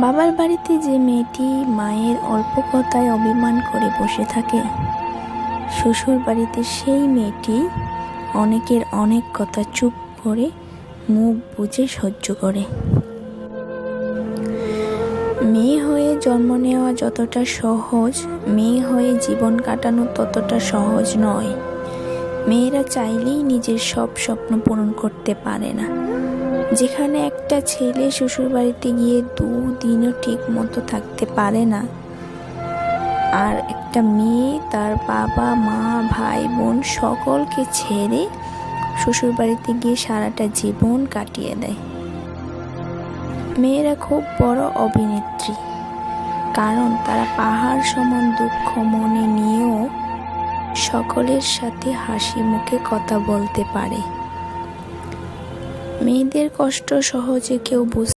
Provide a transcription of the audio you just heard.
বাবার বাড়িতে যে মেয়েটি মায়ের অল্প কথায় অভিমান করে বসে থাকে, শ্বশুর বাড়িতে সেই মেয়েটি অনেকের অনেক কথা চুপ করে মুখ বুজে সহ্য করে। মেয়ে হয়ে জন্ম নেওয়া যতটা সহজ, মেয়ে হয়ে জীবন কাটানো ততটা সহজ নয়। মেয়েরা চাইলেই নিজের সব স্বপ্ন পূরণ করতে পারে না। যেখানে একটা ছেলে শ্বশুর বাড়িতে গিয়ে 2 দিনও ঠিক মতো থাকতে পারে না, আর একটা মেয়ে তার বাবা মা ভাই বোন সকলকে ছেড়ে শ্বশুর বাড়িতে গিয়ে সারাটা জীবন কাটিয়ে দেয়। মেয়েরা খুব বড় অভিনেত্রী, কারণ তারা পাহাড় সমান দুঃখ মনে নিয়েও সকলের সাথে হাসি মুখে কথা বলতে পারে। মেয়েদের কষ্ট সহজে কেউ বুঝতে